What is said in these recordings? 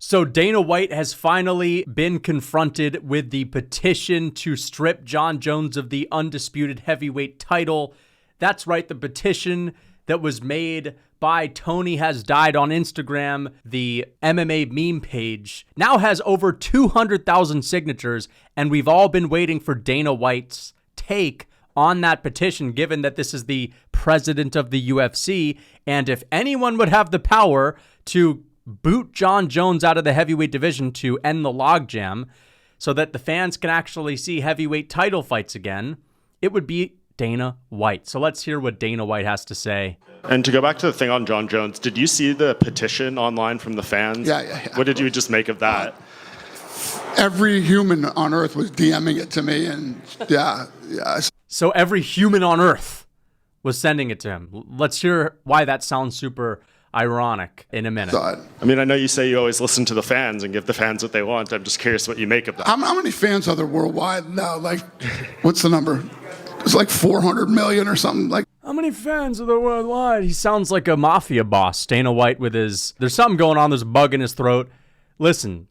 So Dana White has finally been confronted with the petition to strip Jon Jones of the undisputed heavyweight title. That's right, the petition that was made by Tony Has Died on Instagram, the MMA meme page, now has over 200,000 signatures, and we've all been waiting for Dana White's take on that petition, given that this is the president of the UFC, and if anyone would have the power to boot Jon Jones out of the heavyweight division to end the logjam so that the fans can actually see heavyweight title fights again, it would be Dana White. So let's hear what Dana White has to say. And to go back to the thing on Jon Jones, did you see the petition online from the fans? Yeah. What did you just make of that? Every human on earth was DMing it to me, and yeah. So every human on earth was sending it to him. Let's hear why that sounds super ironic in a minute. I mean, I know you say you always listen to the fans and give the fans what they want. I'm just curious what you make of that. How many fans are there worldwide now? Like, what's the number? It's like 400 million or something. Like, how many fans are there worldwide? He sounds like a mafia boss, Dana White, with his... There's something going on. There's a bug in his throat. Listen,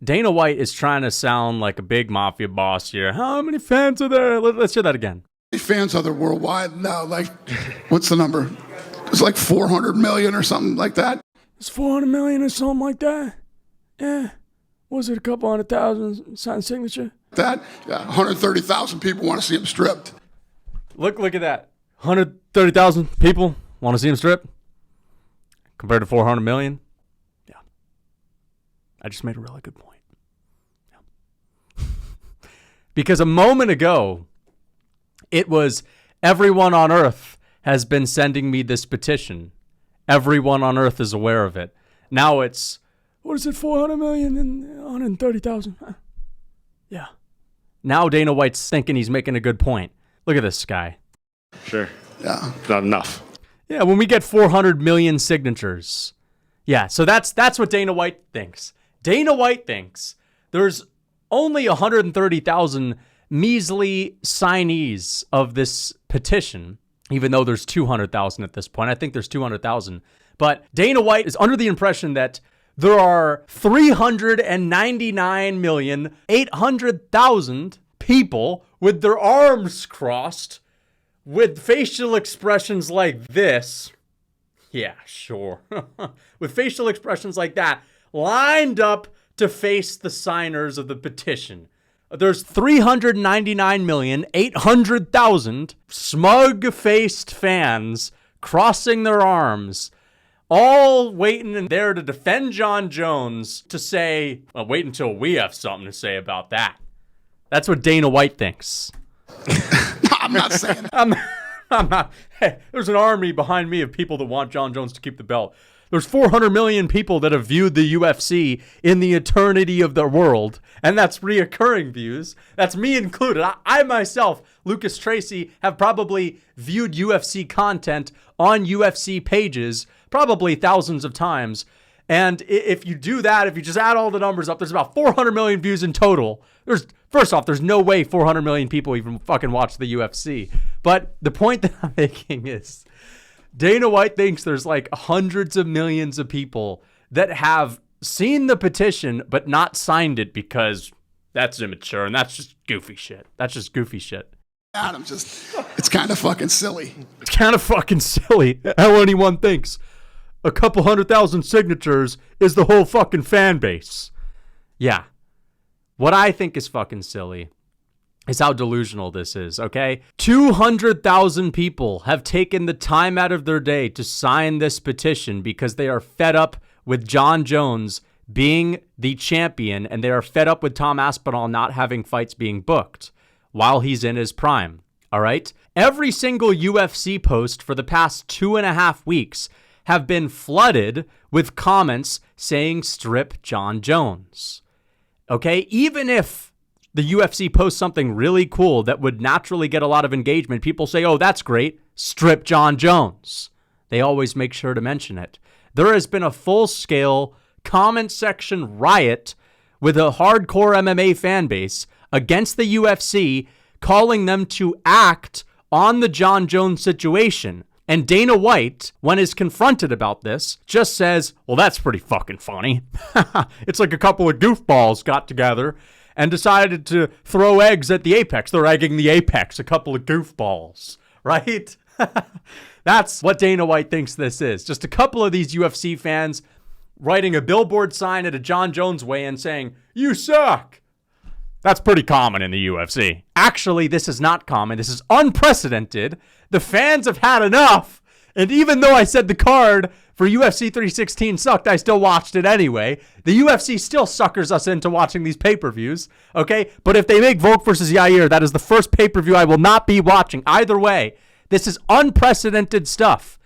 Dana White is trying to sound like a big mafia boss here. How many fans are there? Let's hear that again. How many fans are there worldwide now? Like, what's the number? It's like 400 million or something like that. It's 400 million or something like that? Yeah. Was it a couple 100,000 signed signature? That? Yeah, 130,000 people want to see him stripped. Look at that. 130,000 people want to see him stripped compared to 400 million. Yeah. I just made a really good point. Yeah. Because a moment ago, it was everyone on earth has been sending me this petition. Everyone on earth is aware of it. Now it's, what is it, 400 million and 130,000? Yeah. Now Dana White's thinking he's making a good point. Look at this guy. Sure. Yeah. Not enough. Yeah, when we get 400 million signatures. Yeah, so that's what Dana White thinks. Dana White thinks there's only 130,000 measly signees of this petition, even though there's 200,000 at this point. I think there's 200,000. But Dana White is under the impression that there are 399,800,000 people with their arms crossed with facial expressions like this. Yeah, sure. With facial expressions like that lined up to face the signers of the petition. There's 399,800,000 smug-faced fans crossing their arms, all waiting there to defend Jon Jones, to say, well, wait until we have something to say about that. That's what Dana White thinks. I'm not saying that. I'm not. Hey, there's an army behind me of people that want Jon Jones to keep the belt. There's 400 million people that have viewed the UFC in the eternity of the world, and that's reoccurring views. That's me included. I myself, Lucas Tracy, have probably viewed UFC content on UFC pages probably thousands of times. And if you do that, if you just add all the numbers up, there's about 400 million views in total. First off, there's no way 400 million people even fucking watch the UFC. But the point that I'm making is, Dana White thinks there's like hundreds of millions of people that have seen the petition but not signed it because that's immature and that's just goofy shit. That's just goofy shit. It's kind of fucking silly. It's kind of fucking silly how anyone thinks a couple 100,000 signatures is the whole fucking fan base. Yeah. What I think is fucking silly is how delusional this is, okay? 200,000 people have taken the time out of their day to sign this petition because they are fed up with Jon Jones being the champion, and they are fed up with Tom Aspinall not having fights being booked while he's in his prime, all right? Every single UFC post for the past 2.5 weeks have been flooded with comments saying strip Jon Jones, okay? Even if the UFC posts something really cool that would naturally get a lot of engagement, people say, oh, that's great, strip Jon Jones. They always make sure to mention it. There has been a full-scale comment section riot with a hardcore MMA fan base against the UFC, calling them to act on the Jon Jones situation. And Dana White, when is confronted about this, just says, well, that's pretty fucking funny. It's like a couple of goofballs got together and decided to throw eggs at the apex. They're egging the apex, a couple of goofballs, right? That's what Dana White thinks this is. Just a couple of these UFC fans writing a billboard sign at a Jon Jones weigh-in saying, you suck. That's pretty common in the UFC. Actually, this is not common. This is unprecedented. The fans have had enough. And even though I said the card for UFC 316 sucked, I still watched it anyway. The UFC still suckers us into watching these pay-per-views, okay? But if they make Volk versus Yair, that is the first pay-per-view I will not be watching. Either way, this is unprecedented stuff.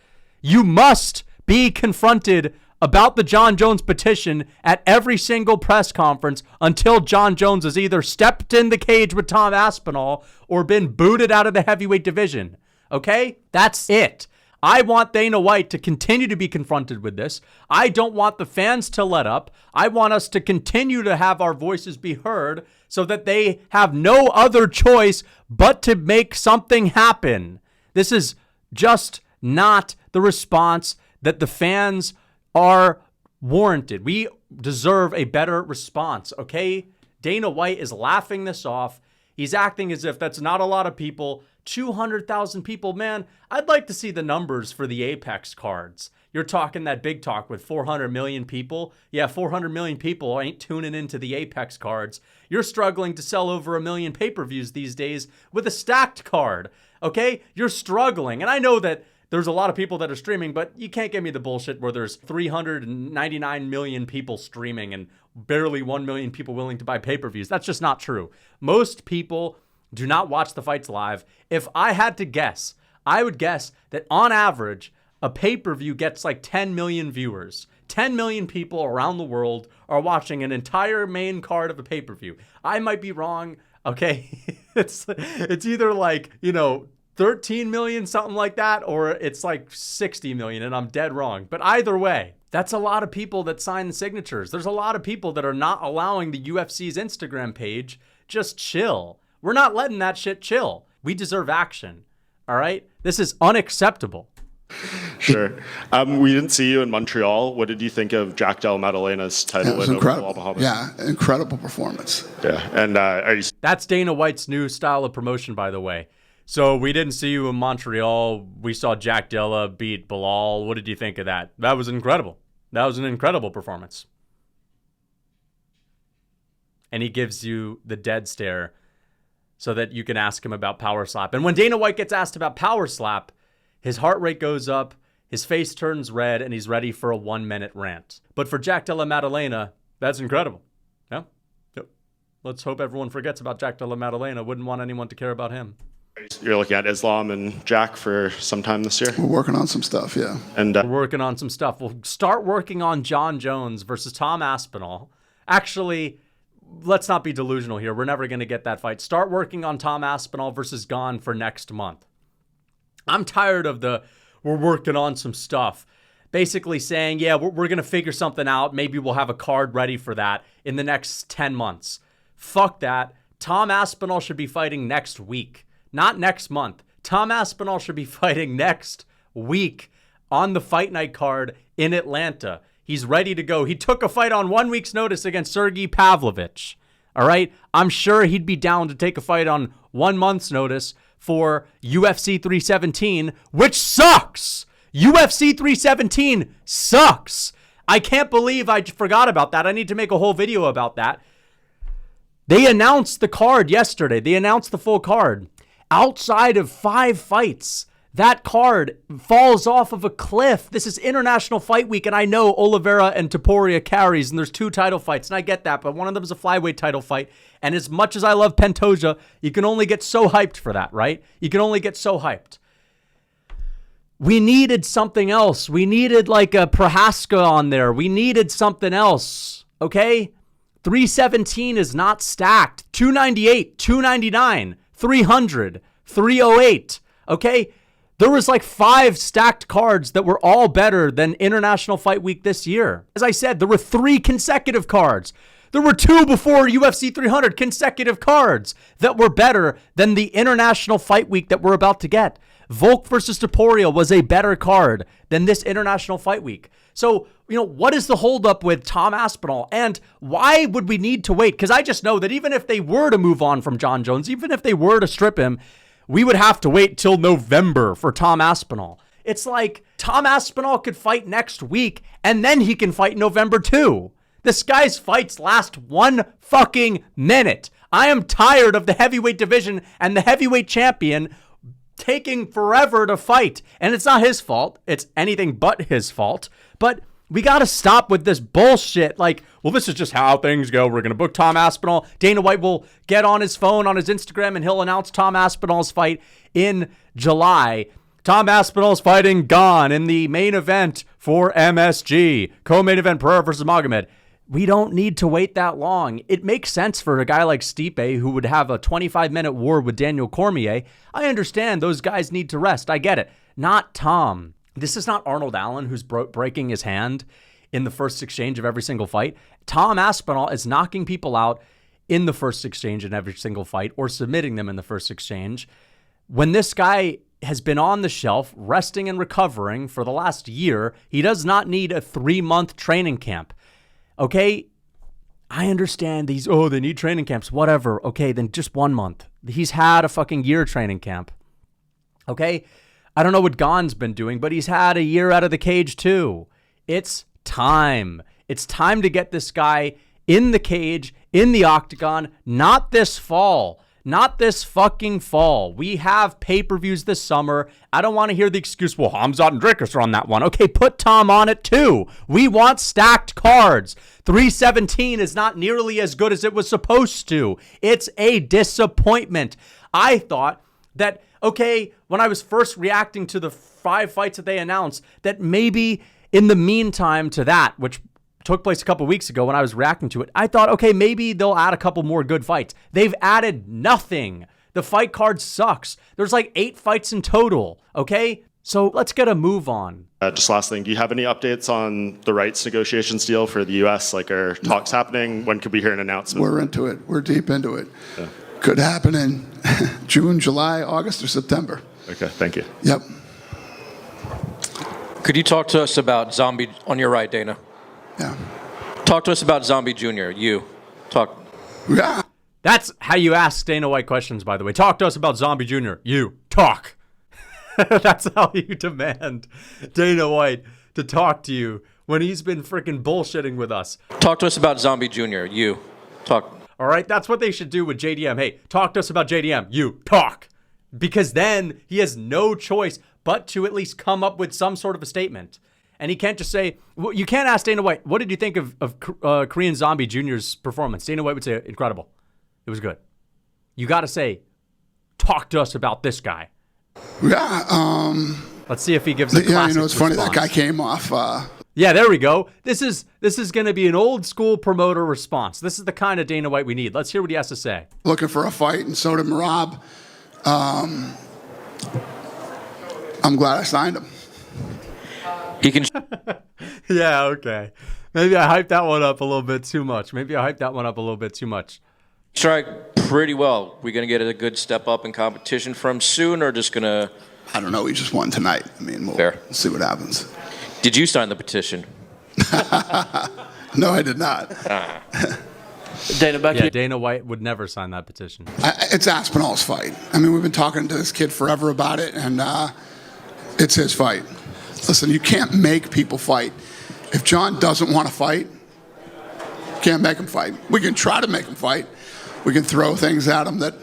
You must be confronted about the Jon Jones petition at every single press conference until Jon Jones has either stepped in the cage with Tom Aspinall or been booted out of the heavyweight division. Okay? That's it. I want Dana White to continue to be confronted with this. I don't want the fans to let up. I want us to continue to have our voices be heard so that they have no other choice but to make something happen. This is just not the response that the fans are warranted. We deserve a better response, okay? Dana White is laughing this off. He's acting as if that's not a lot of people. 200,000 people, man. I'd like to see the numbers for the Apex cards. You're talking that big talk with 400 million people. Yeah, 400 million people ain't tuning into the Apex cards. You're struggling to sell over 1 million pay-per-views these days with a stacked card, okay? You're struggling. And I know that there's a lot of people that are streaming, but you can't give me the bullshit where there's 399 million people streaming and barely 1 million people willing to buy pay-per-views. That's just not true. Most people do not watch the fights live. If I had to guess, I would guess that on average, a pay-per-view gets like 10 million viewers. 10 million people around the world are watching an entire main card of a pay-per-view. I might be wrong, okay? It's either like, 13 million, something like that, or it's like 60 million, and I'm dead wrong. But either way, that's a lot of people that sign the signatures. There's a lot of people that are not allowing the UFC's Instagram page just chill. We're not letting that shit chill. We deserve action, all right? This is unacceptable. Sure. We didn't see you in Montreal. What did you think of Jack Della Maddalena's title win over Bilal Muhammad? Yeah, incredible performance. Yeah, and are you... That's Dana White's new style of promotion, by the way. So we didn't see you in Montreal. We saw Jack Della beat Bilal. What did you think of that? That was incredible. That was an incredible performance. And he gives you the dead stare so that you can ask him about power slap. And when Dana White gets asked about power slap, his heart rate goes up, his face turns red, and he's ready for a 1-minute rant. But for Jack Della Maddalena, that's incredible. Yeah? Yep. Let's hope everyone forgets about Jack Della Maddalena. Wouldn't want anyone to care about him. You're looking at Islam and Jack for some time this year? We're working on some stuff, yeah. And We're working on some stuff. We'll start working on Jon Jones versus Tom Aspinall. Actually, let's not be delusional here. We're never going to get that fight. Start working on Tom Aspinall versus Gon for next month. I'm tired of we're working on some stuff. Basically saying, yeah, we're going to figure something out. Maybe we'll have a card ready for that in the next 10 months. Fuck that. Tom Aspinall should be fighting next week. Not next month. Tom Aspinall should be fighting next week on the Fight Night card in Atlanta. He's ready to go. He took a fight on 1 week's notice against Sergey Pavlovich. All right? I'm sure he'd be down to take a fight on 1 month's notice for UFC 317, which sucks. UFC 317 sucks. I can't believe I forgot about that. I need to make a whole video about that. They announced the card yesterday. They announced the full card. Outside of 5 fights, that card falls off of a cliff. This is International Fight Week, and I know Oliveira and Topuria carries, and there's 2 title fights, and I get that, but one of them is a flyweight title fight, and as much as I love Pantoja, you can only get so hyped for that, right? You can only get so hyped. We needed something else. We needed like a Prohaska on there. We needed something else, okay? 317 is not stacked. 298, 299, 300, 308, okay? There was like 5 stacked cards that were all better than International Fight Week this year. As I said, there were 3 consecutive cards. There were 2 before UFC 300 consecutive cards that were better than the International Fight Week that we're about to get. Volk versus Topuria was a better card than this International Fight Week. So, what is the holdup with Tom Aspinall? And why would we need to wait? Because I just know that even if they were to move on from Jon Jones, even if they were to strip him, we would have to wait till November for Tom Aspinall. It's like Tom Aspinall could fight next week, and then he can fight in November too. This guy's fights last 1 fucking minute. I am tired of the heavyweight division and the heavyweight champion taking forever to fight. And it's not his fault. It's anything but his fault. But we got to stop with this bullshit. Like, well, this is just how things go. We're going to book Tom Aspinall. Dana White will get on his phone, on his Instagram, and he'll announce Tom Aspinall's fight in July. Tom Aspinall's fighting Gane in the main event for MSG. Co-main event, Pereira versus Magomed. We don't need to wait that long. It makes sense for a guy like Stipe who would have a 25-minute war with Daniel Cormier. I understand those guys need to rest. I get it. Not Tom. This is not Arnold Allen who's breaking his hand in the first exchange of every single fight. Tom Aspinall is knocking people out in the first exchange in every single fight or submitting them in the first exchange. When this guy has been on the shelf, resting and recovering for the last year, he does not need a 3-month training camp. Okay, I understand they need training camps, whatever. Okay, then just 1 month. He's had a fucking year training camp. Okay, I don't know what Gane's been doing, but he's had a year out of the cage too. It's time. It's time to get this guy in the cage, in the octagon, not this fall. Not this fucking fall. We have pay-per-views this summer. I don't want to hear the excuse, well, Hamzat and Dricus are on that one. Okay, put Tom on it too. We want stacked cards. 317 is not nearly as good as it was supposed to. It's a disappointment. I thought that, okay, when I was first reacting to the 5 fights that they announced, that maybe in the meantime to that, which took place a couple weeks ago when I was reacting to it, I thought, okay, maybe they'll add a couple more good fights. They've added nothing. The fight card sucks. There's like 8 fights in total, okay? So let's get a move on. Just last thing, do you have any updates on the rights negotiations deal for the U.S.? Like, are talks happening? When could we hear an announcement? We're into it. We're deep into it. Yeah. Could happen in June, July, August, or September. Okay, thank you. Yep. Could you talk to us about Zombie, on your right, Dana? Yeah. Talk to us about Zombie Jr. You. Talk. Yeah. That's how you ask Dana White questions, by the way. Talk to us about Zombie Jr. You. Talk. That's how you demand Dana White to talk to you when he's been freaking bullshitting with us. Talk to us about Zombie Jr. You. Talk. All right? That's what they should do with JDM. Hey, talk to us about JDM. You. Talk. Because then he has no choice but to at least come up with some sort of a statement. And he can't just say, well, you can't ask Dana White, what did you think of Korean Zombie Jr.'s performance? Dana White would say, incredible. It was good. You got to say, talk to us about this guy. Yeah. Let's see if he gives a classic it's funny. response. That guy came off. Yeah, there we go. This is going to be an old school promoter response. This is the kind of Dana White we need. Let's hear what he has to say. Looking for a fight, and so did Merab. I'm glad I signed him. He can. Yeah, okay. Maybe I hyped that one up a little bit too much. Strike pretty well. We going to get a good step up in competition from soon, or just going to... I don't know. We just won tonight. I mean, we'll see what happens. Did you sign the petition? No, I did not. Dana White would never sign that petition. It's Aspinall's fight. I mean, we've been talking to this kid forever about it, and it's his fight. Listen, you can't make people fight. If Jon doesn't want to fight, can't make him fight. We can try to make him fight. We can throw things at him that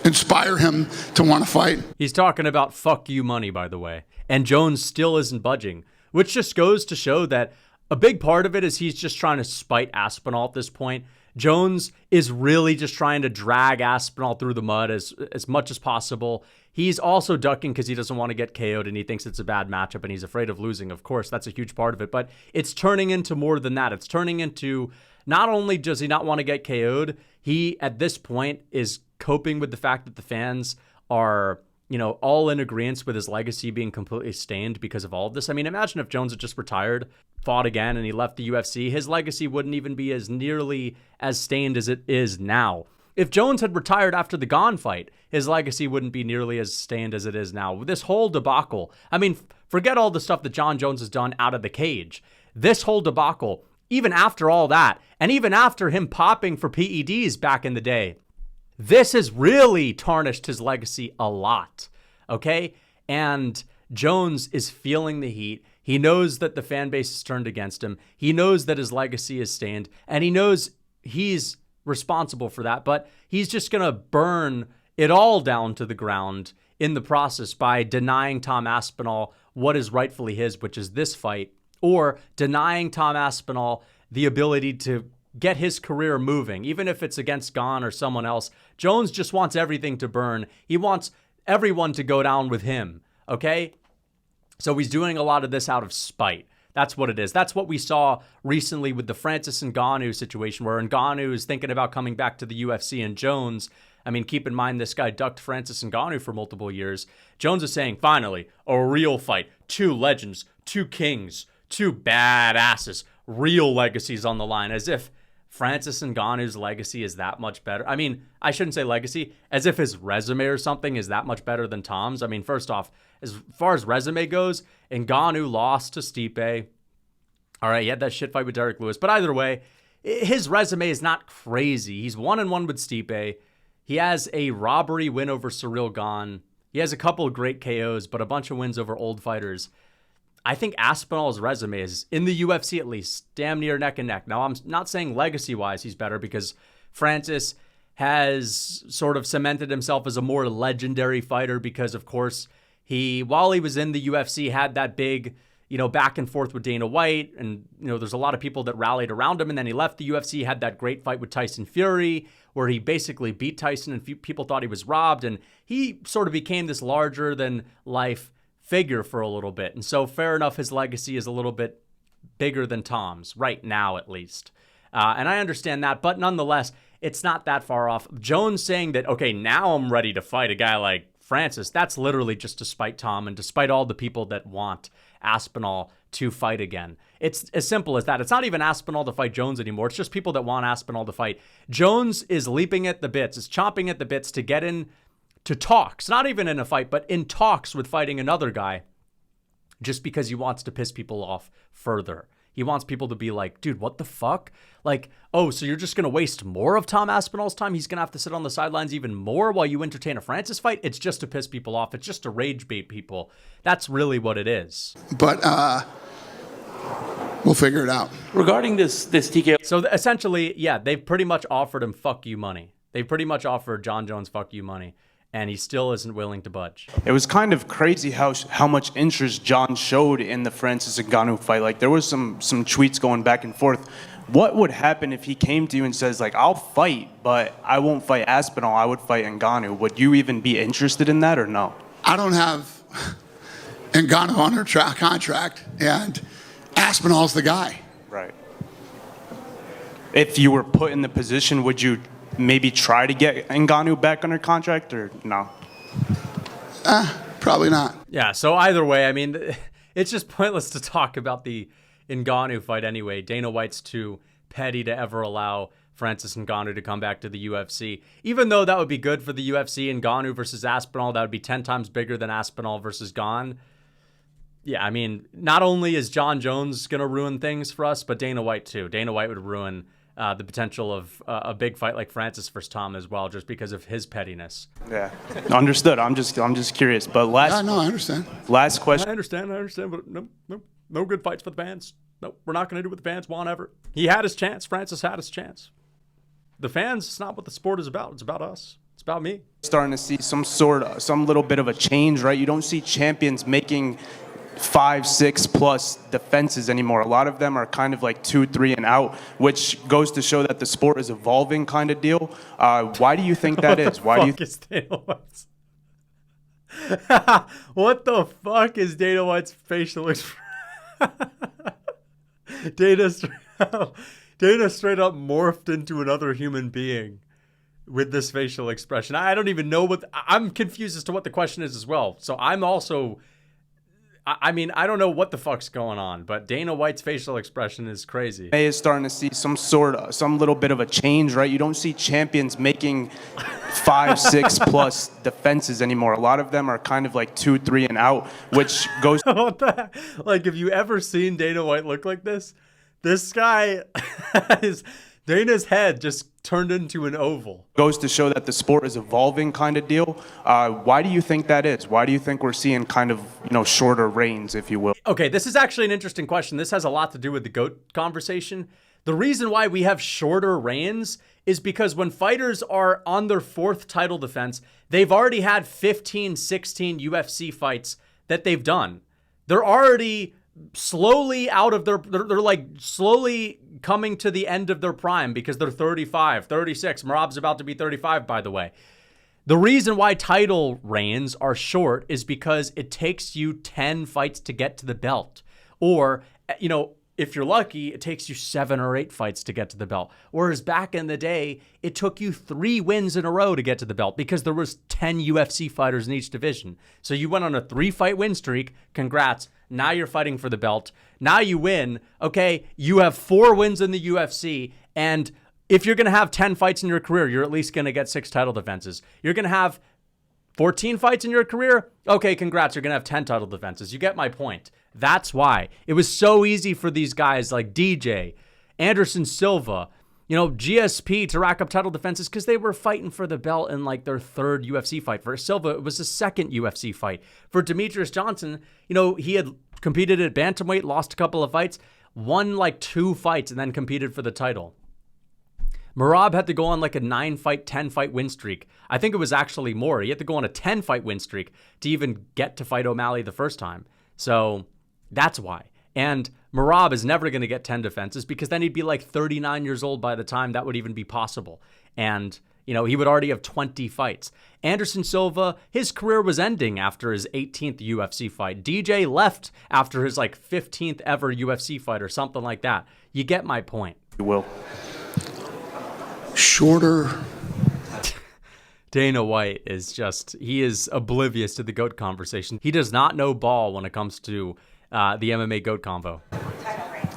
inspire him to want to fight. He's talking about fuck you money, by the way. And Jones still isn't budging, which just goes to show that a big part of it is he's just trying to spite Aspinall at this point. Jones is really just trying to drag Aspinall through the mud as much as possible. He's also ducking because he doesn't want to get KO'd and he thinks it's a bad matchup and he's afraid of losing. Of course, that's a huge part of it, but it's turning into more than that. It's turning into not only does he not want to get KO'd, he at this point is coping with the fact that the fans are, all in agreement with his legacy being completely stained because of all of this. I mean, imagine if Jones had just retired, fought again, and he left the UFC. His legacy wouldn't even be as nearly as stained as it is now. if Jones had retired after the Gone fight, his legacy wouldn't be nearly as stained as it is now. With this whole debacle, I mean, forget all the stuff that Jon Jones has done out of the cage. This whole debacle, even after all that, and even after him popping for PEDs back in the day, this has really tarnished his legacy a lot, okay? And Jones is feeling the heat. He knows that the fan base is turned against him. He knows that his legacy is stained, and he knows he's responsible for that, but he's just going to burn it all down to the ground in the process by denying Tom Aspinall what is rightfully his, which is this fight, or denying Tom Aspinall the ability to get his career moving, even if it's against Gone or someone else. Jones just wants everything to burn. He wants everyone to go down with him, okay? So he's doing a lot of this out of spite. That's what it is. That's what we saw recently with the Francis Ngannou situation, where Ngannou is thinking about coming back to the UFC, and Jones, I mean, keep in mind this guy ducked Francis Ngannou for multiple years. Jones is saying, finally, a real fight. Two legends, two kings, two badasses, real legacies on the line, as if Francis Ngannou's legacy is that much better. I mean, I shouldn't say legacy, as if his resume or something is that much better than Tom's. I mean, first off, as far as resume goes, Ngannou lost to Stipe. All right, he had that shit fight with Derek Lewis. But either way, his resume is not crazy. He's 1-1 with Stipe. He has a robbery win over Cyril Gane. He has a couple of great KOs, but a bunch of wins over old fighters. I think Aspinall's resume is, in the UFC at least, damn near neck and neck. Now, I'm not saying legacy-wise he's better, because Francis has sort of cemented himself as a more legendary fighter because, of course, while he was in the UFC, had that big, back and forth with Dana White, and, there's a lot of people that rallied around him, and then he left the UFC, had that great fight with Tyson Fury, where he basically beat Tyson, and people thought he was robbed, and he sort of became this larger-than-life figure for a little bit. And so fair enough, his legacy is a little bit bigger than Tom's, right now at least. And I understand that, but nonetheless, it's not that far off. Jones saying that, okay, now I'm ready to fight a guy like Francis, that's literally just to spite Tom and despite all the people that want Aspinall to fight again. It's as simple as that. It's not even Aspinall to fight Jones anymore. It's just people that want Aspinall to fight. Jones is leaping at the bits, is chomping at the bits to get in to talks, not even in a fight, but in talks with fighting another guy, just because he wants to piss people off further. He wants people to be like, dude, what the fuck? Like, oh, so you're just going to waste more of Tom Aspinall's time? He's going to have to sit on the sidelines even more while you entertain a Francis fight? It's just to piss people off. It's just to rage bait people. That's really what it is. But we'll figure it out. Regarding this TKO. So essentially, yeah, they've pretty much offered him fuck you money. They pretty much offered Jon Jones fuck you money, and he still isn't willing to budge. It was kind of crazy how much interest Jon showed in the Francis Ngannou fight. Like, there was some tweets going back and forth. What would happen if he came to you and says, like, I'll fight, but I won't fight Aspinall, I would fight Ngannou? Would you even be interested in that or no? I don't have Ngannou under contract, and Aspinall's the guy. Right. If you were put in the position, would you maybe try to get Ngannou back under contract or no? Probably not. Yeah, so either way, I mean, it's just pointless to talk about the Ngannou fight anyway. Dana White's too petty to ever allow Francis Ngannou to come back to the UFC. Even though that would be good for the UFC, Ngannou versus Aspinall, that would be 10 times bigger than Aspinall versus Gane. Yeah, I mean, not only is Jon Jones going to ruin things for us, but Dana White too. Dana White would ruin the potential of a big fight like Francis versus Tom as well, just because of his pettiness. Yeah, understood. I'm just curious. But I understand. Last question. I understand, but no good fights for the fans. No, we're not going to do what the fans want ever. He had his chance. Francis had his chance. The fans, it's not what the sport is about. It's about us. It's about me. Starting to see some little bit of a change, right? You don't see champions making 5, 6 plus defenses anymore. A lot of them are kind of like 2, 3 and out, which goes to show that the sport is evolving kind of deal. Why do you think that is? Why do you is Dana White's? What the fuck is Dana White's facial expression? Dana straight up morphed into another human being with this facial expression. I don't even know I'm confused as to what the question is as well. So I'm I mean, I don't know what the fuck's going on, but Dana White's facial expression is crazy. May is starting to see some little bit of a change, right? You don't see champions making 5, 6 plus defenses anymore. A lot of them are kind of like 2, 3 and out, which goes. What the heck? Like, have you ever seen Dana White look like this? This guy is Dana's head just turned into an oval. Goes to show that the sport is evolving, kind of deal. Why do you think that is? Why do you think we're seeing kind of, shorter reigns, if you will? Okay, this is actually an interesting question. This has a lot to do with the GOAT conversation. The reason why we have shorter reigns is because when fighters are on their 4th title defense, they've already had 15, 16 UFC fights that they've done. They're already slowly out of they're like slowly coming to the end of their prime because they're 35, 36. Merab's about to be 35, by the way. The reason why title reigns are short is because it takes you 10 fights to get to the belt. Or, if you're lucky, it takes you 7 or 8 fights to get to the belt. Whereas back in the day, it took you 3 wins in a row to get to the belt because there was 10 UFC fighters in each division. So you went on a 3-fight win streak. Congrats. Now you're fighting for the belt. Now you win. Okay, you have 4 wins in the UFC. And if you're going to have 10 fights in your career, you're at least going to get 6 title defenses. You're going to have 14 fights in your career? Okay, congrats. You're going to have 10 title defenses. You get my point. That's why. It was so easy for these guys like DJ, Anderson Silva, GSP to rack up title defenses because they were fighting for the belt in like their 3rd UFC fight. For Silva, it was his 2nd UFC fight. For Demetrius Johnson, he had competed at bantamweight, lost a couple of fights, won like 2 fights, and then competed for the title. Merab had to go on like a 9-fight, 10-fight win streak. I think it was actually more. He had to go on a 10-fight win streak to even get to fight O'Malley the first time. So that's why. And Merab is never going to get 10 defenses because then he'd be like 39 years old by the time that would even be possible. And, he would already have 20 fights. Anderson Silva, his career was ending after his 18th UFC fight. DJ left after his like 15th ever UFC fight or something like that. You get my point. You will. Shorter. Dana White he is oblivious to the GOAT conversation. He does not know ball when it comes to the MMA GOAT convo.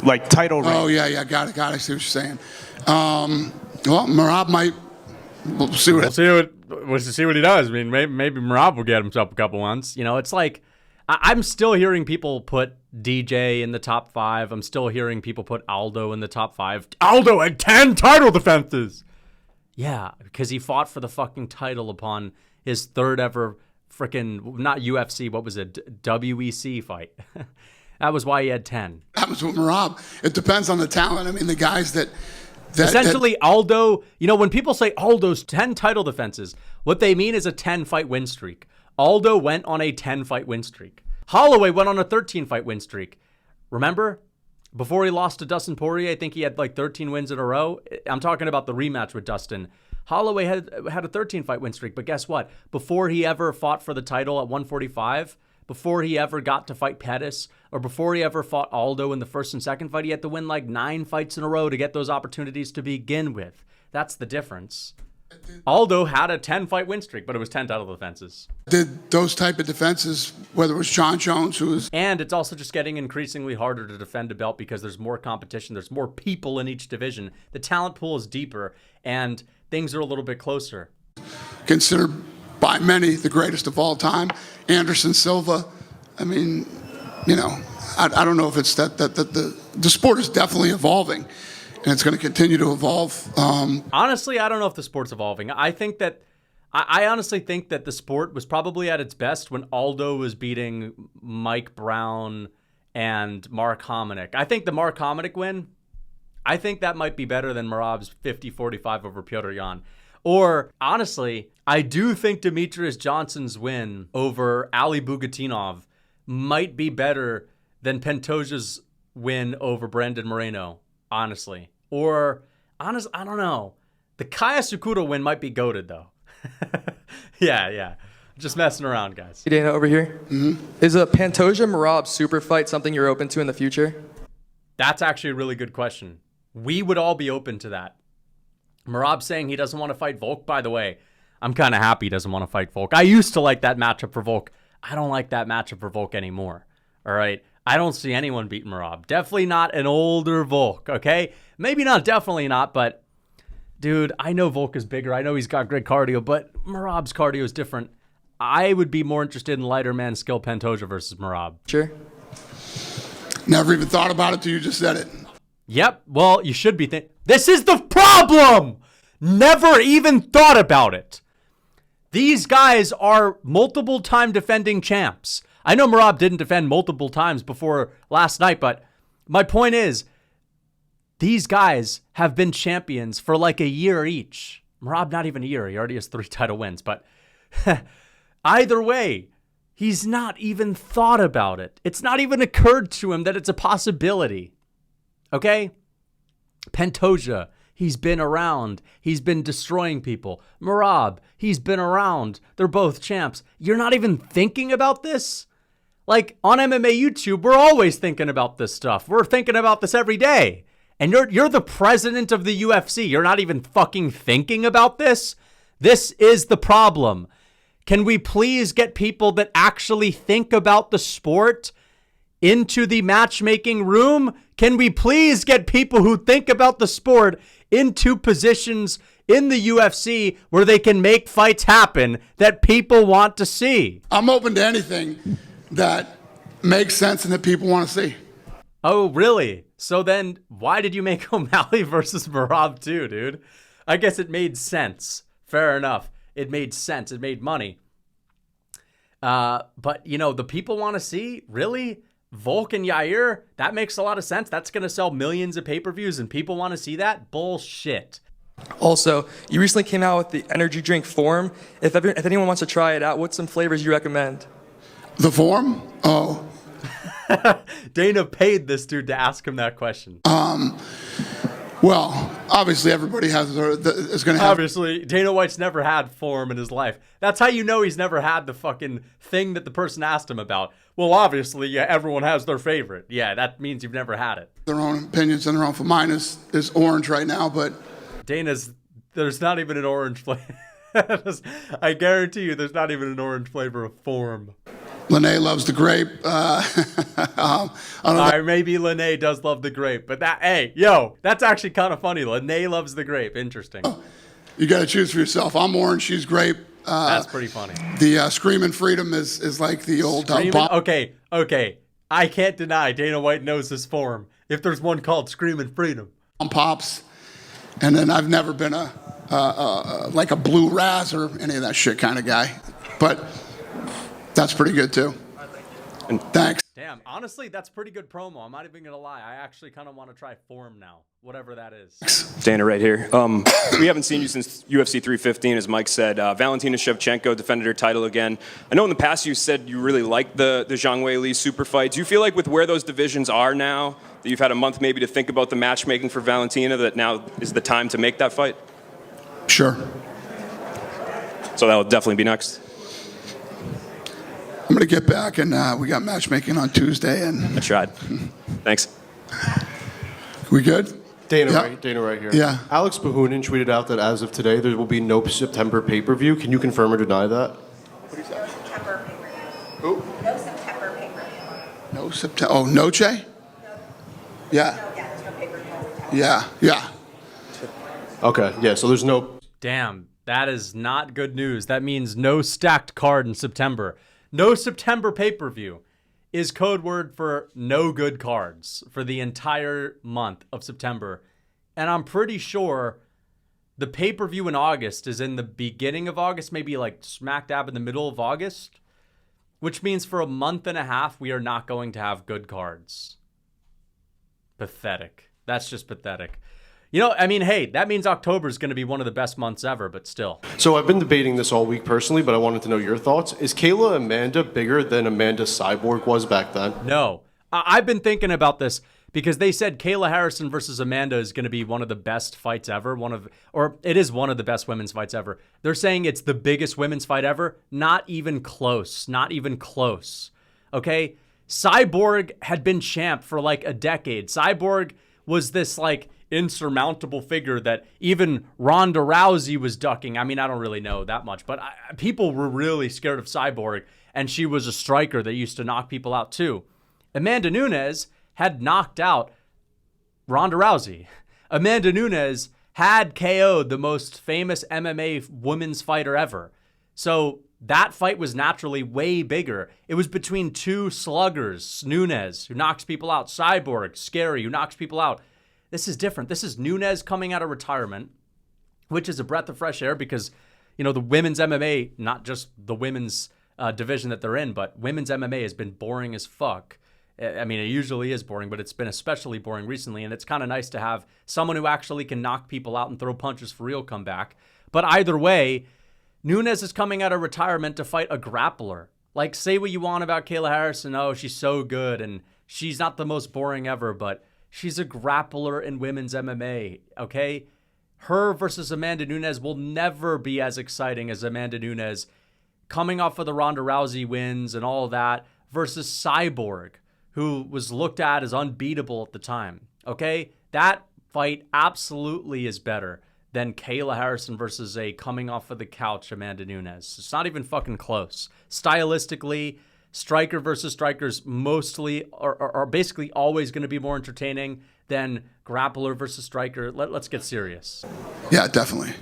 Like title reign. Oh, yeah, got it. I see what you're saying. Merab might. We'll see what he does. I mean, maybe Merab will get himself a couple ones. It's like I'm still hearing people put DJ in the top 5. I'm still hearing people put Aldo in the top 5. Aldo had 10 title defenses. Yeah, because he fought for the fucking title upon his 3rd ever freaking, not UFC, what was it, WEC fight. That was why he had 10. Happens with Merab. It depends on the talent. I mean, the guys that essentially, Aldo, when people say Aldo's 10 title defenses, what they mean is a 10-fight win streak. Aldo went on a 10-fight win streak. Holloway went on a 13-fight win streak. Remember? Before he lost to Dustin Poirier, I think he had like 13 wins in a row. I'm talking about the rematch with Dustin. Holloway had a 13-fight win streak, but guess what? Before he ever fought for the title at 145, before he ever got to fight Pettis, or before he ever fought Aldo in the 1st and 2nd fight, he had to win like 9 fights in a row to get those opportunities to begin with. That's the difference. Aldo had a 10-fight win streak, but it was 10 title defenses. Did those type of defenses, whether it was Jon Jones, who was... And it's also just getting increasingly harder to defend a belt because there's more competition. There's more people in each division. The talent pool is deeper, and things are a little bit closer. Considered by many the greatest of all time. Anderson Silva. I mean, I don't know if it's that the sport is definitely evolving. And it's going to continue to evolve. Honestly, I don't know if the sport's evolving. I honestly think that the sport was probably at its best when Aldo was beating Mike Brown and Mark Hominick. I think the Mark Hominick win, I think that might be better than Merab's 50-45 over Petr Yan. Or, honestly, I do think Demetrius Johnson's win over Ali Bugatinov might be better than Pantoja's win over Brandon Moreno, honestly. Or, I don't know. The Kaya Sukuda win might be goated, though. Yeah. Just messing around, guys. Hey, Dana, over here. Mm-hmm. Is a Pantoja-Merab super fight something you're open to in the future? That's actually a really good question. We would all be open to that. Merab saying he doesn't want to fight Volk, by the way. I'm kind of happy he doesn't want to fight Volk. I used to like that matchup for Volk. I don't like that matchup for Volk anymore. All right. I don't see anyone beating Merab. Definitely not an older Volk, okay? Maybe not, definitely not, but dude, I know Volk is bigger. I know he's got great cardio, but Merab's cardio is different. I would be more interested in lighter man skill Pantoja versus Merab. Sure. Never even thought about it till you just said it. Yep. Well, you should be thinking. This is the problem! Never even thought about it. These guys are multiple time defending champs. I know Merab didn't defend multiple times before last night, but my point is, these guys have been champions for like a year each. Merab, not even a year. He already has 3 title wins, but either way, he's not even thought about it. It's not even occurred to him that it's a possibility. Okay? Pantoja, he's been around. He's been destroying people. Merab, he's been around. They're both champs. You're not even thinking about this? Like, on MMA YouTube, we're always thinking about this stuff. We're thinking about this every day. And you're the president of the UFC. You're not even fucking thinking about this? This is the problem. Can we please get people that actually think about the sport into the matchmaking room? Can we please get people who think about the sport into positions in the UFC where they can make fights happen that people want to see? I'm open to anything that makes sense and that people want to see. Oh, really? So then why did you make O'Malley versus Merab too, dude? I guess it made sense. Fair enough. It made sense. It made money. But, you know, the people want to see, really? Volk and Yair? That makes a lot of sense. That's going to sell millions of pay-per-views and people want to see that? Bullshit. Also, you recently came out with the energy drink Form. If anyone wants to try it out, what's some flavors you recommend? The form? Oh. Dana paid this dude to ask him that question. Well, obviously everybody is going to have. Obviously, Dana White's never had Form in his life. That's how you know he's never had the fucking thing that the person asked him about. Well, obviously, yeah, everyone has their favorite. Yeah, that means you've never had it. Their own opinions and their own. Mine is orange right now, but there's not even an orange flavor. I guarantee you there's not even an orange flavor of Form. Lene loves the grape. Maybe Lene does love the grape, but that's actually kind of funny. Lene loves the grape. Interesting. You got to choose for yourself. I'm orange. She's grape. That's pretty funny. The Screaming Freedom is like the old. Okay. I can't deny Dana White knows his Form. If there's one called Screaming Freedom. Pops, and then I've never been like a blue Raz or any of that shit kind of guy, but. That's pretty good, too. And thanks. Damn, honestly, that's pretty good promo. I'm not even going to lie. I actually kind of want to try Form now, whatever that is. Dana right here. We haven't seen you since UFC 315, as Mike said. Valentina Shevchenko defended her title again. I know in the past you said you really liked the Zhang Weili super fight. Do you feel like with where those divisions are now, that you've had a month maybe to think about the matchmaking for Valentina, that now is the time to make that fight? Sure. So that'll definitely be next. I'm going to get back, and we got matchmaking on Tuesday. And I tried. Thanks. We good? Dana right here. Yeah. Alex Bahunin tweeted out that as of today, there will be no September pay-per-view. Can you confirm or deny that? What do you say? September pay-per-view. Who? No September pay-per-view. No September. Oh, Noche? No. Yeah. No, yeah, there's no pay-per-view. Yeah. Okay, yeah, so there's no... Damn, that is not good news. That means no stacked card in September. No September pay-per-view is code word for no good cards for the entire month of September. And I'm pretty sure the pay-per-view in August is in the beginning of August, maybe like smack dab in the middle of August, which means for a month and a half, we are not going to have good cards. Pathetic. That's just pathetic. You know, I mean, hey, that means October is going to be one of the best months ever, but still. So I've been debating this all week personally, but I wanted to know your thoughts. Is Kayla Amanda bigger than Amanda Cyborg was back then? No. I've been thinking about this because they said Kayla Harrison versus Amanda is going to be one of the best fights ever. It is one of the best women's fights ever. They're saying it's the biggest women's fight ever. Not even close. Not even close. Okay? Cyborg had been champ for like a decade. Cyborg was this like insurmountable figure that even Ronda Rousey was ducking. I mean, I don't really know that much, but people were really scared of Cyborg, and she was a striker that used to knock people out too. Amanda Nunes had knocked out Ronda Rousey. Amanda Nunes had KO'd the most famous MMA women's fighter ever. So that fight was naturally way bigger. It was between two sluggers, Nunes, who knocks people out, Cyborg, scary, who knocks people out. This is different. This is Nunes coming out of retirement, which is a breath of fresh air because, you know, the women's MMA, not just the women's division that they're in, but women's MMA has been boring as fuck. I mean, it usually is boring, but it's been especially boring recently, and it's kind of nice to have someone who actually can knock people out and throw punches for real come back. But either way, Nunes is coming out of retirement to fight a grappler. Like, say what you want about Kayla Harrison. Oh, she's so good, and she's not the most boring ever, but she's a grappler in women's MMA, okay? Her versus Amanda Nunes will never be as exciting as Amanda Nunes coming off of the Ronda Rousey wins and all that versus Cyborg, who was looked at as unbeatable at the time, okay? That fight absolutely is better than Kayla Harrison versus a coming off of the couch Amanda Nunes. It's not even fucking close. Stylistically, striker versus strikers mostly are basically always going to be more entertaining than grappler versus striker. Let's get serious. Yeah, definitely.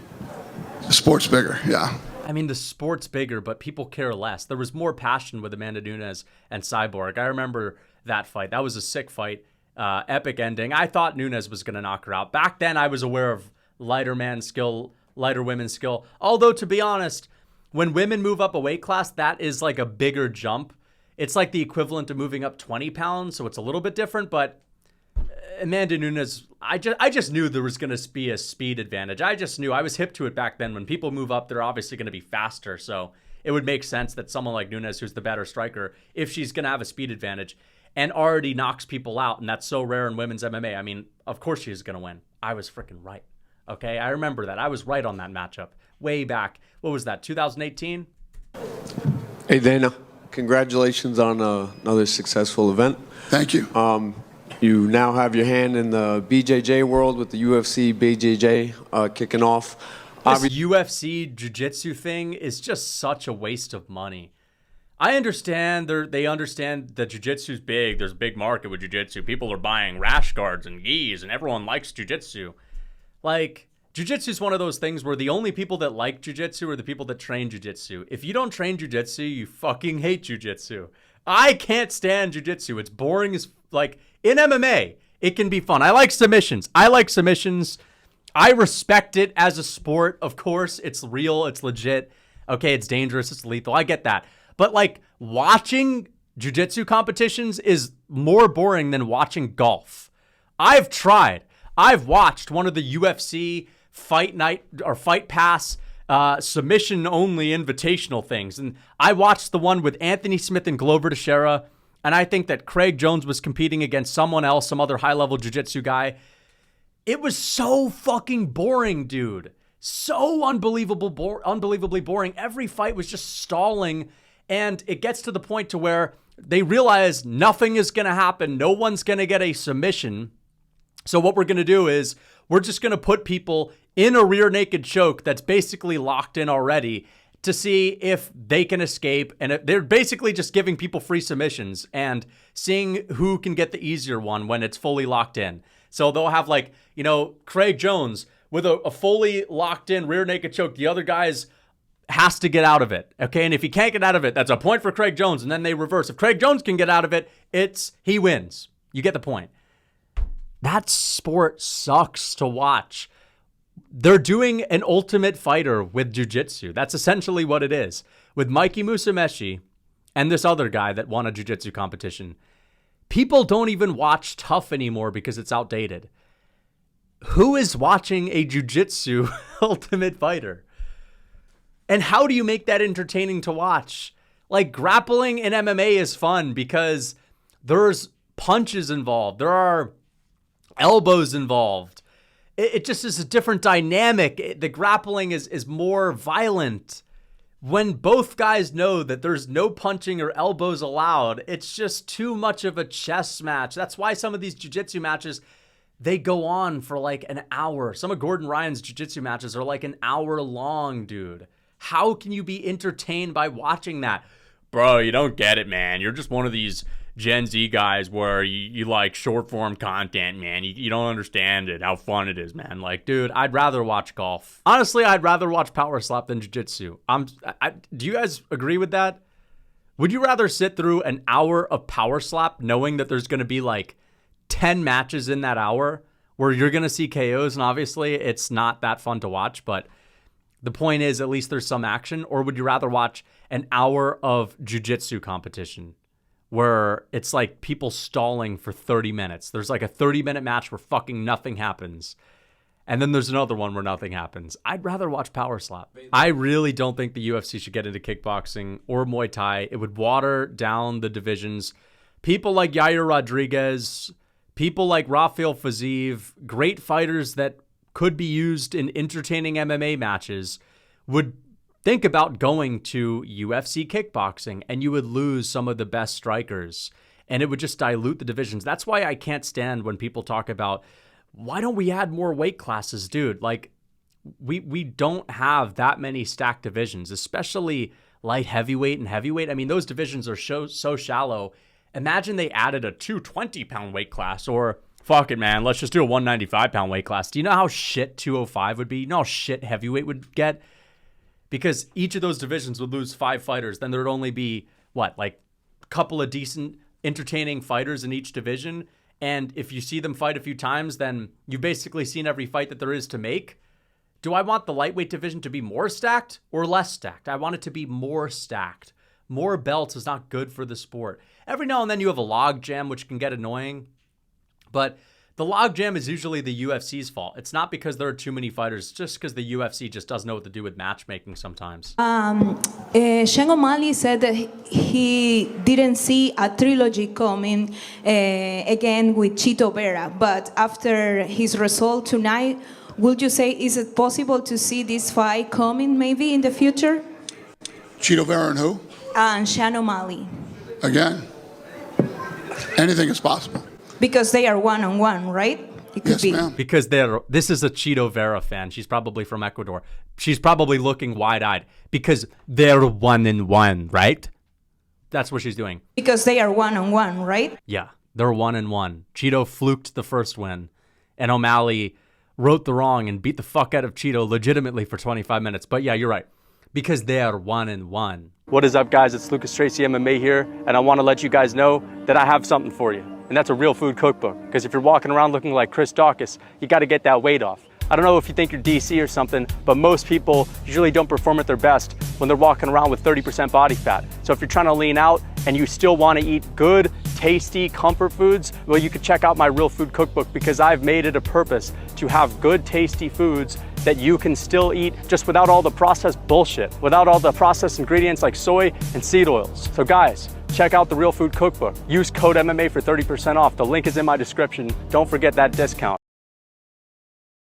The sport's bigger, yeah. I mean, the sport's bigger, but people care less. There was more passion with Amanda Nunes and Cyborg. I remember that fight. That was a sick fight. Epic ending. I thought Nunes was going to knock her out. Back then, I was aware of lighter man skill, lighter women's skill. Although, to be honest, when women move up a weight class, that is like a bigger jump. It's like the equivalent of moving up 20 pounds, so it's a little bit different, but Amanda Nunes, I just knew there was going to be a speed advantage. I just knew. I was hip to it back then. When people move up, they're obviously going to be faster, so it would make sense that someone like Nunes, who's the better striker, if she's going to have a speed advantage and already knocks people out, and that's so rare in women's MMA, I mean, of course she's going to win. I was freaking right, okay? I remember that. I was right on that matchup way back. What was that, 2018? Hey, Dana. Congratulations on another successful event. Thank you. You now have your hand in the BJJ world with the UFC BJJ kicking off. This UFC jiu-jitsu thing is just such a waste of money. I understand they understand that jiu-jitsu's big. There's a big market with jiu-jitsu. People are buying rash guards and gis, and everyone likes jiu-jitsu. Like, jiu-jitsu is one of those things where the only people that like jiu-jitsu are the people that train jiu-jitsu. If you don't train jiu-jitsu, you fucking hate jiu-jitsu. I can't stand jiu-jitsu. It's boring as, like, in MMA, it can be fun. I like submissions. I respect it as a sport. Of course, it's real. It's legit. Okay, it's dangerous. It's lethal. I get that. But, like, watching jiu-jitsu competitions is more boring than watching golf. I've tried. I've watched one of the UFC Fight Night or Fight Pass submission only invitational things. And I watched the one with Anthony Smith and Glover Teixeira. And I think that Craig Jones was competing against someone else, some other high-level jiu-jitsu guy. It was so fucking boring, dude. So unbelievably boring. Every fight was just stalling. And it gets to the point to where they realize nothing is going to happen. No one's going to get a submission. So what we're going to do is we're just going to put people in a rear naked choke that's basically locked in already to see if they can escape. And they're basically just giving people free submissions and seeing who can get the easier one when it's fully locked in. So they'll have, like, you know, Craig Jones with a fully locked in rear naked choke. The other guy's has to get out of it. Okay. And if he can't get out of it, that's a point for Craig Jones. And then they reverse. If Craig Jones can get out of it, he wins. You get the point. That sport sucks to watch. They're doing an Ultimate Fighter with jiu-jitsu. That's essentially what it is. With Mikey Musumeci and this other guy that won a jiu-jitsu competition. People don't even watch Tough anymore because it's outdated. Who is watching a jiu-jitsu Ultimate Fighter? And how do you make that entertaining to watch? Like, grappling in MMA is fun because there's punches involved. There are elbows involved. It just is a different dynamic. The grappling is more violent. When both guys know that there's no punching or elbows allowed, it's just too much of a chess match. That's why some of these jiu-jitsu matches, they go on for like an hour. Some of Gordon Ryan's jiu-jitsu matches are like an hour long, dude. How can you be entertained by watching that? Bro, you don't get it, man. You're just one of these Gen Z guys where you like short form content, man. You don't understand it, how fun it is, man. Like, dude, I'd rather watch golf. Honestly, I'd rather watch power slap than jiu-jitsu. Do you guys agree with that? Would you rather sit through an hour of power slap knowing that there's going to be like 10 matches in that hour where you're going to see KOs, and obviously it's not that fun to watch, but the point is at least there's some action? Or would you rather watch an hour of jiu-jitsu competition where it's like people stalling for 30 minutes? There's like a 30-minute match where fucking nothing happens. And then there's another one where nothing happens. I'd rather watch power slap. I really don't think the UFC should get into kickboxing or Muay Thai. It would water down the divisions. People like Yair Rodriguez, people like Rafael Fiziev, great fighters that could be used in entertaining MMA matches, would think about going to UFC kickboxing, and you would lose some of the best strikers, and it would just dilute the divisions. That's why I can't stand when people talk about, why don't we add more weight classes? Dude, like, we don't have that many stacked divisions, especially light heavyweight and heavyweight. I mean, those divisions are so shallow. Imagine they added a 220-pound weight class, or fuck it, man, let's just do a 195-pound weight class. Do you know how shit 205 would be? You know how shit heavyweight would get? Because each of those divisions would lose 5 fighters. Then there would only be, what, like a couple of decent, entertaining fighters in each division. And if you see them fight a few times, then you've basically seen every fight that there is to make. Do I want the lightweight division to be more stacked or less stacked? I want it to be more stacked. More belts is not good for the sport. Every now and then you have a log jam, which can get annoying. But the log jam is usually the UFC's fault. It's not because there are too many fighters. It's just because the UFC just doesn't know what to do with matchmaking sometimes. Sean O'Malley said that he didn't see a trilogy coming again with Chito Vera. But after his result tonight, would you say, is it possible to see this fight coming maybe in the future? Chito Vera and who? And Sean O'Malley. Again, anything is possible. Because they are one-on-one, right? It could be. Ma'am. Because this is a Chito Vera fan. She's probably from Ecuador. She's probably looking wide-eyed because they're 1-1, right? That's what she's doing. Because they are one-on-one, right? Yeah, they're 1-1. Chito fluked the first win, and O'Malley wrote the wrong and beat the fuck out of Chito legitimately for 25 minutes. But yeah, you're right. Because they are 1-1. What is up, guys? It's Lucas Tracy MMA here, and I want to let you guys know that I have something for you. And that's a real food cookbook. Because if you're walking around looking like Chris Dawkins, you got to get that weight off. I don't know if you think you're DC or something, but most people usually don't perform at their best when they're walking around with 30% body fat. So if you're trying to lean out and you still want to eat good, tasty comfort foods, well, you could check out my Real Food Cookbook, because I've made it a purpose to have good, tasty foods that you can still eat just without all the processed bullshit, without all the processed ingredients like soy and seed oils. So guys, check out the Real Food Cookbook. Use code MMA for 30% off. The link is in my description. Don't forget that discount.